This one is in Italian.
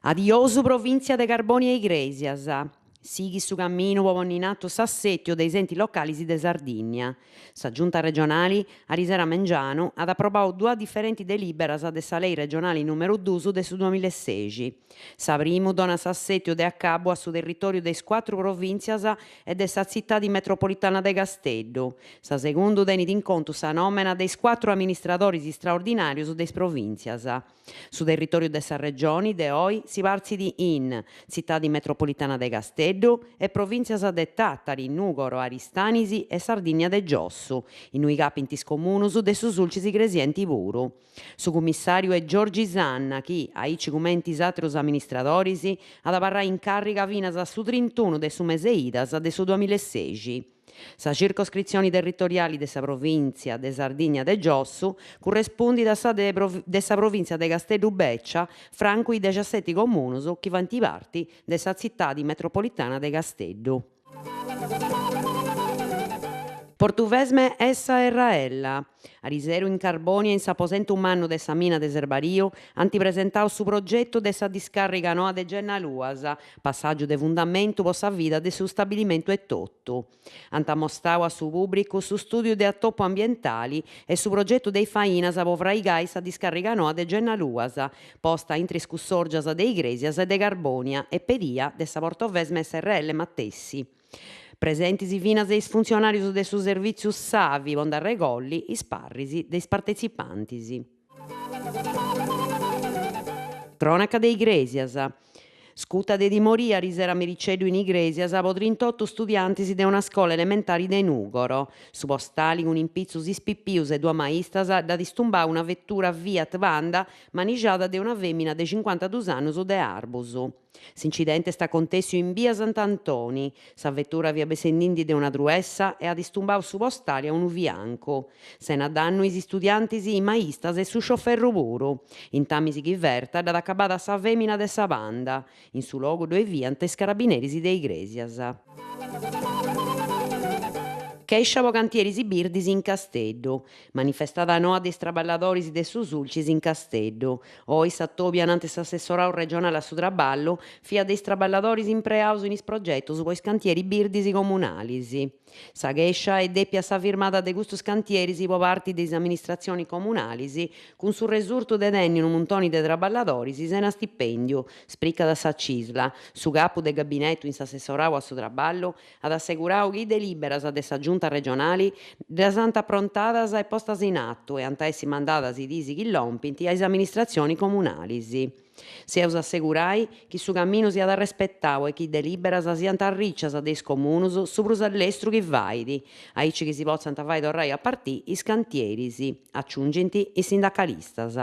Adiosu provincia de Carbonia e Igresias. Sighi su cammino po' in atto s'assetio dei enti locali de Sardigna. Sa giunta regionale a Risera Mengianu ad approvato due differenti deliberas de sa lei regionale numero 2 de su 2016. Sa primo dona s'assetio de a cabo a su territorio dei quattro provincias e de sa città di metropolitana de Casteddu. Sa secondo tenit in conto sa nomina dei quattro amministratori straordinarios des provincias. Su territorio de sa regione de oi si parzi di in città di metropolitana de Casteddu e provincias de Tattari, Nugoro, Aristanisi e Sardigna de Giossu, in ui capintis comunus de su sulcis gresienti puru. Su commissario è Giorgi Sanna, chi, a ici cumentis atros amministradoris, ad abarrare in carica finas a su 31 de su mese idas de su 2016. Sa circoscrizione territoriali de sa provincia de Sardigna de Giossu corrisponde a sa de sa provincia de Casteddu Beccia, franco i 17 comunus chi fanti parti de sa città di metropolitana de Casteddu. Portuvesme essa Erraella. A Riseru in Carbonia in s'aposento umano de sa mina de Serbario anti presentau su progetto de sa discarica Noa de Gennaluasa, passaggio de fundamento po sa vita de su stabilimento e tottu. Anta mostau a su pubblico su studio de attoppo ambientali e su progetto dei fainas po fraigai sa discarica Noa de Gennaluasa, posta in triscussorgias de Igresias e de Carbonia e pedia de sa Portovesme SRL Mattessi. Presenti finas eis funzionarios de su serviziu Savi, pond arregolli, isparrisi deis partecipantis. Cronaca de Igresias. Scuta de dimoria Risera Mericeddu in Igresias po 38 studiantis de una scola elementare de Nugoro. Su postali cun impizzus ispippius e due maistas da distumbare una vettura Fiat Panda manijada de una femina de 52 annos de Arbus. S'incidente sta contessu in via Sant'Antoni. Sa vettura via besendindi de una truessa e ha distumbau su postali a unu fianco. Se n'a danno is studiantis, i maistas e su scioferru puru. In tamisi chi verta dat accabada sa femina de sa Panda. In su logu dove viant is carabineris de Igresias. Chescia po cantieris birdis in Casteddu. Manifestada noa de traballadoris de su sulcis in Casteddu. Oi s'attopian ante s'assessorau regionale a su traballu fia de traballadoris impreaus in is progettos po is cantieri birdis comunalis. Sa chescia è deppia sa firmata de custos cantieris po parti de is amministrazioni comunalis, cun su resurtu de tenni unu muntoni de traballadoris sena stipendiu, spricat a sa Cisla. Su capu de gabinettu in s'assessorau a su traballu ad assegurau chi deliberas de sa giunta regionali las ant approntadas e postas in atto e ant essi mandadas disi chi lompint a is amministrazioni comunalis. Seus assegurai chi su camminu siat rispettau e chi deliberas siant arriccias de is comunus su prus all'estru chi vaidi, aici chi si possant fai torrai a partì is cantieris, aggiungint is sindacalistas.